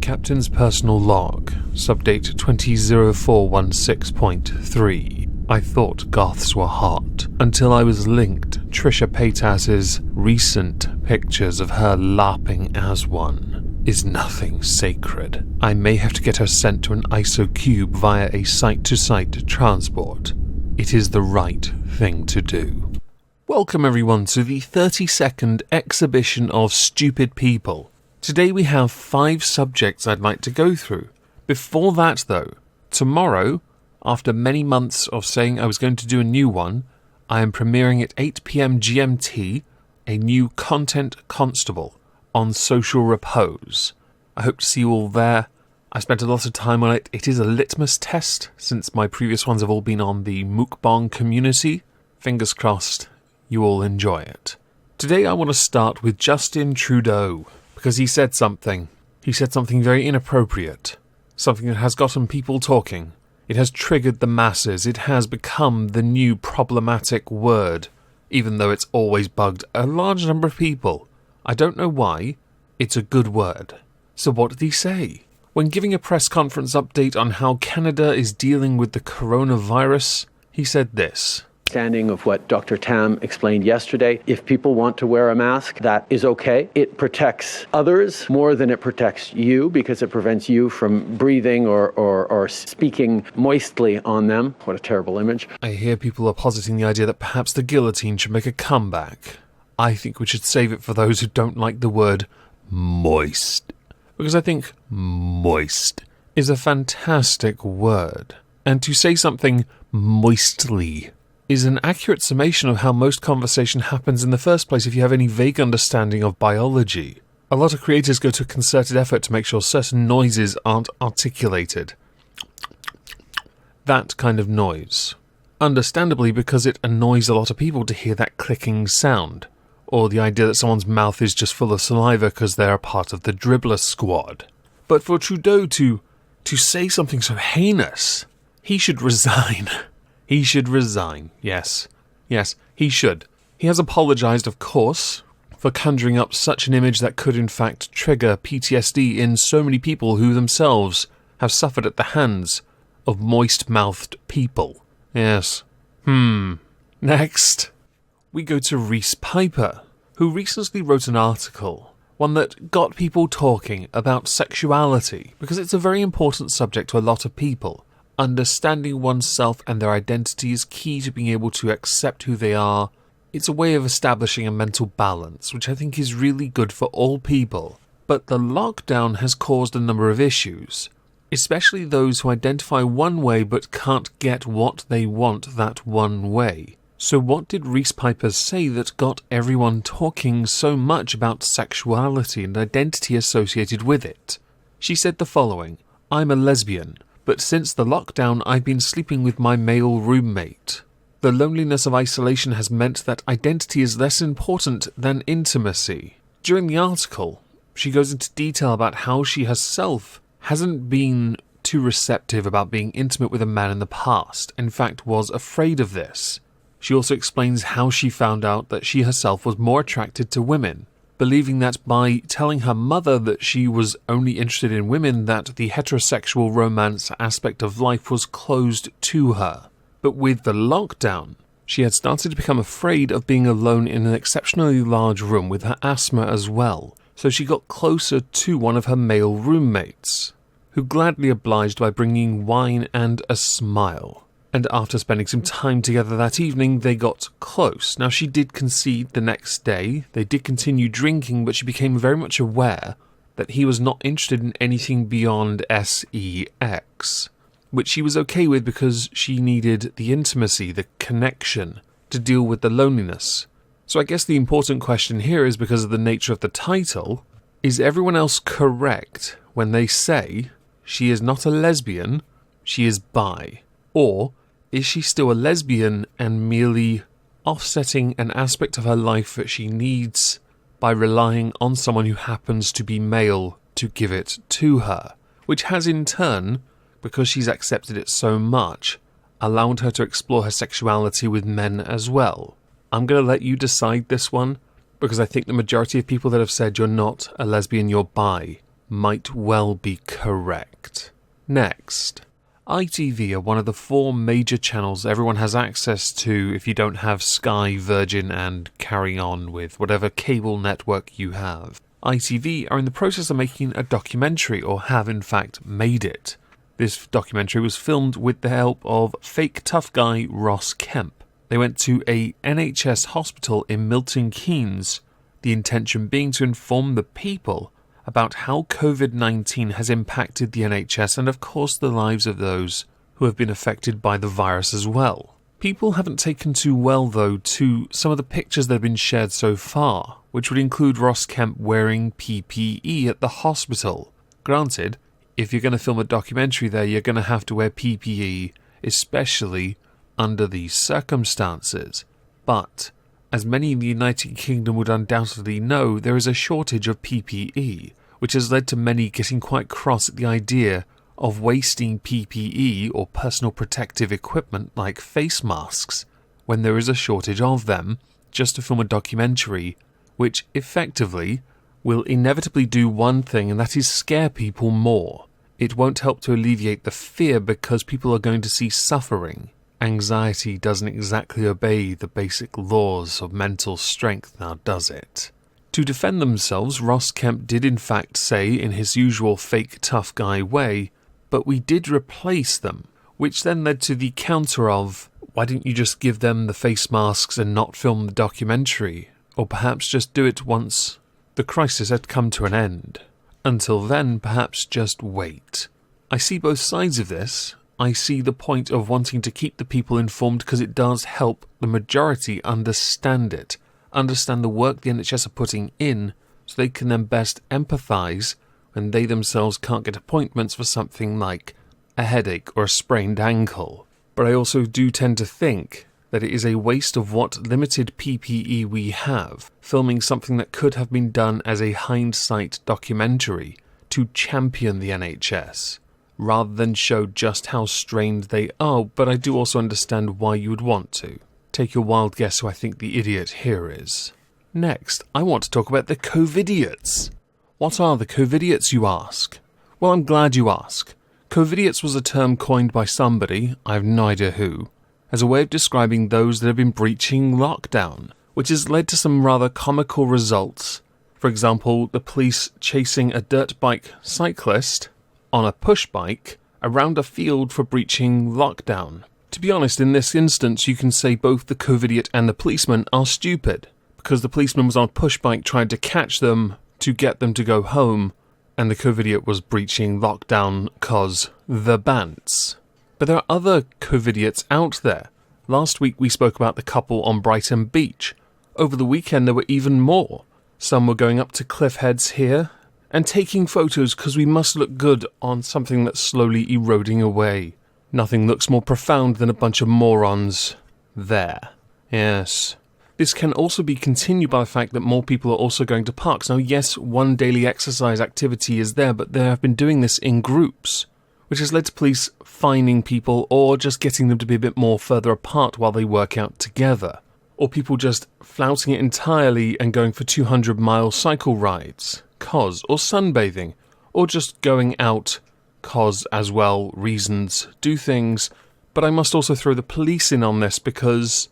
Captain's Personal Log, subdate 200416.3. I thought goths were hot, until I was linked Trisha Paytas's recent pictures of her larping as one. Is nothing sacred. I may have to get her sent to an ISO cube via a site-to-site transport. It is the right thing to do. Welcome everyone to the 30-second exhibition of stupid people. Today we have 5 subjects I'd like to go through. Before that though, tomorrow, after many months of saying I was going to do a new one, I am premiering at 8 PM GMT a new Content Constable on Social Repose. I hope to see you all there. I spent a lot of time on it. It is a litmus test since my previous ones have all been on the mukbang community. Fingers crossed you all enjoy it. Today I want to start with Justin Trudeau. Because he said something. He said something very inappropriate. Something that has gotten people talking. It has triggered the masses. It has become the new problematic word, even though it's always bugged a large number of people. I don't know why. It's a good word. So what did he say? When giving a press conference update on how Canada is dealing with the coronavirus, he said this. Understanding of what Dr. Tam explained yesterday. If people want to wear a mask, that is okay. It protects others more than it protects you because it prevents you from breathing or speaking moistly on them. What a terrible image. I hear people are positing the idea that perhaps the guillotine should make a comeback. I think we should save it for those who don't like the word moist. Because I think moist is a fantastic word. And to say something moistly is an accurate summation of how most conversation happens in the first place if you have any vague understanding of biology. A lot of creators go to a concerted effort to make sure certain noises aren't articulated. That kind of noise. Understandably, because it annoys a lot of people to hear that clicking sound, or the idea that someone's mouth is just full of saliva because they're a part of the dribbler squad. But for Trudeau to say something so heinous, he should resign. He should resign, yes. Yes, he should. He has apologised, of course, for conjuring up such an image that could in fact trigger PTSD in so many people who themselves have suffered at the hands of moist-mouthed people. Yes. Next, we go to Reese Piper, who recently wrote an article, one that got people talking about sexuality, because it's a very important subject to a lot of people. Understanding oneself and their identity is key to being able to accept who they are. It's a way of establishing a mental balance, which I think is really good for all people. But the lockdown has caused a number of issues, especially those who identify one way but can't get what they want that one way. So what did Reese Piper say that got everyone talking so much about sexuality and identity associated with it? She said the following. I'm a lesbian. But since the lockdown, I've been sleeping with my male roommate. The loneliness of isolation has meant that identity is less important than intimacy. During the article, she goes into detail about how she herself hasn't been too receptive about being intimate with a man in the past, in fact was afraid of this. She also explains how she found out that she herself was more attracted to women, believing that by telling her mother that she was only interested in women, that the heterosexual romance aspect of life was closed to her. But with the lockdown, she had started to become afraid of being alone in an exceptionally large room with her asthma as well, so she got closer to one of her male roommates, who gladly obliged by bringing wine and a smile. And after spending some time together that evening, they got close. Now, she did concede the next day. They did continue drinking, but she became very much aware that he was not interested in anything beyond sex, which she was okay with because she needed the intimacy, the connection, to deal with the loneliness. So I guess the important question here is, because of the nature of the title, is everyone else correct when they say she is not a lesbian, she is bi? Or is she still a lesbian and merely offsetting an aspect of her life that she needs by relying on someone who happens to be male to give it to her, which has in turn, because she's accepted it so much, allowed her to explore her sexuality with men as well? I'm going to let you decide this one, because I think the majority of people that have said you're not a lesbian, you're bi, might well be correct. Next, ITV are one of the 4 major channels everyone has access to if you don't have Sky, Virgin and carry on with whatever cable network you have. ITV are in the process of making a documentary, or have in fact made it. This documentary was filmed with the help of fake tough guy Ross Kemp. They went to a NHS hospital in Milton Keynes, the intention being to inform the people about how COVID-19 has impacted the NHS and of course the lives of those who have been affected by the virus as well. People haven't taken too well though to some of the pictures that have been shared so far, which would include Ross Kemp wearing PPE at the hospital. Granted, if you're going to film a documentary there, you're going to have to wear PPE, especially under these circumstances. But, as many in the United Kingdom would undoubtedly know, there is a shortage of PPE, which has led to many getting quite cross at the idea of wasting PPE or personal protective equipment like face masks when there is a shortage of them, just to film a documentary which effectively will inevitably do one thing, and that is scare people more. It won't help to alleviate the fear because people are going to see suffering. Anxiety doesn't exactly obey the basic laws of mental strength now, does it? To defend themselves, Ross Kemp did in fact say in his usual fake tough guy way, but we did replace them, which then led to the counter of, why didn't you just give them the face masks and not film the documentary? Or perhaps just do it once the crisis had come to an end. Until then, perhaps just wait. I see both sides of this. I see the point of wanting to keep the people informed because it does help the majority understand it, understand the work the NHS are putting in, so they can then best empathise when they themselves can't get appointments for something like a headache or a sprained ankle. But I also do tend to think that it is a waste of what limited PPE we have, filming something that could have been done as a hindsight documentary to champion the NHS, rather than show just how strained they are, but I do also understand why you would want to. Take your wild guess who I think the idiot here is. Next, I want to talk about the COVIDiots. What are the COVIDiots, you ask? Well, I'm glad you ask. COVIDiots was a term coined by somebody, I have no idea who, as a way of describing those that have been breaching lockdown, which has led to some rather comical results. For example, the police chasing a dirt bike cyclist on a push bike around a field for breaching lockdown. To be honest, in this instance, you can say both the COVIDiot and the policeman are stupid, because the policeman was on a push bike trying to catch them to get them to go home, and the COVIDiot was breaching lockdown cause the bants. But there are other COVIDiots out there. Last week we spoke about the couple on Brighton Beach. Over the weekend there were even more. Some were going up to cliff heads here and taking photos because we must look good on something that's slowly eroding away. Nothing looks more profound than a bunch of morons there. Yes. This can also be continued by the fact that more people are also going to parks. Now, yes, one daily exercise activity is there, but they have been doing this in groups, which has led to police fining people or just getting them to be a bit more further apart while they work out together. Or people just flouting it entirely and going for 200-mile cycle rides, or sunbathing, or just going out, as well, reasons, do things. But I must also throw the police in on this because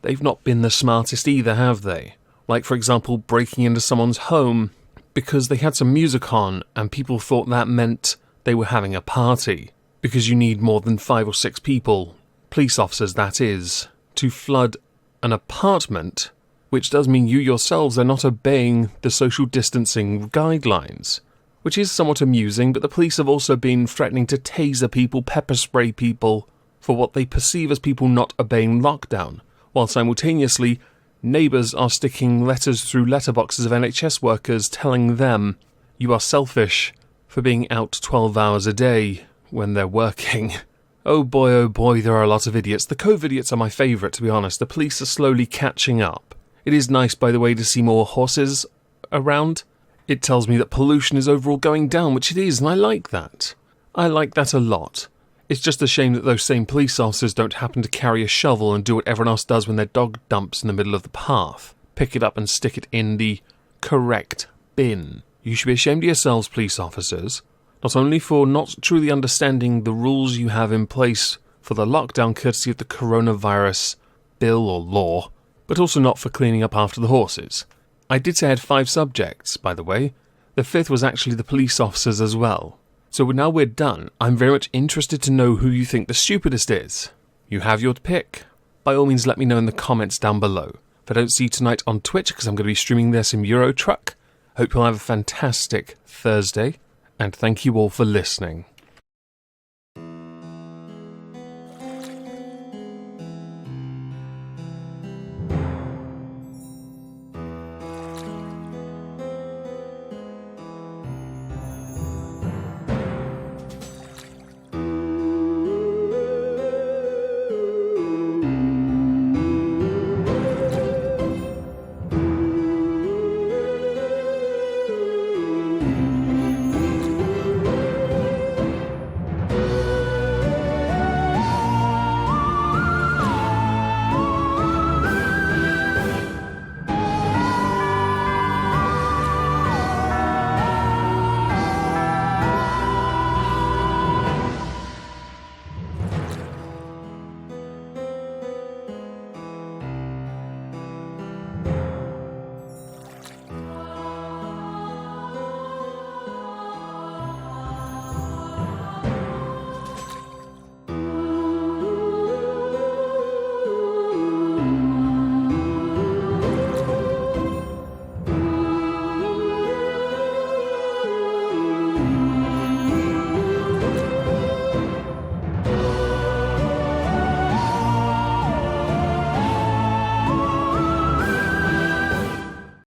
they've not been the smartest either, have they? Like, for example, breaking into someone's home because they had some music on and people thought that meant they were having a party. Because you need more than 5 or 6 people, police officers that is, to flood an apartment, which does mean you yourselves are not obeying the social distancing guidelines. Which is somewhat amusing, but the police have also been threatening to taser people, pepper spray people, for what they perceive as people not obeying lockdown, while simultaneously neighbours are sticking letters through letterboxes of NHS workers telling them, you are selfish for being out 12 hours a day when they're working. Oh boy, there are a lot of idiots. The COVIDiots are my favourite, to be honest. The police are slowly catching up. It is nice, by the way, to see more horses around. It tells me that pollution is overall going down, which it is, and I like that. I like that a lot. It's just a shame that those same police officers don't happen to carry a shovel and do what everyone else does when their dog dumps in the middle of the path. Pick it up and stick it in the correct bin. You should be ashamed of yourselves, police officers, not only for not truly understanding the rules you have in place for the lockdown courtesy of the coronavirus bill or law, but also not for cleaning up after the horses. I did say I had 5 subjects, by the way. The 5th was actually the police officers as well. So now we're done, I'm very much interested to know who you think the stupidest is. You have your pick. By all means, let me know in the comments down below. If I don't see you tonight on Twitch, because I'm going to be streaming this in Euro Truck, hope you'll have a fantastic Thursday, and thank you all for listening.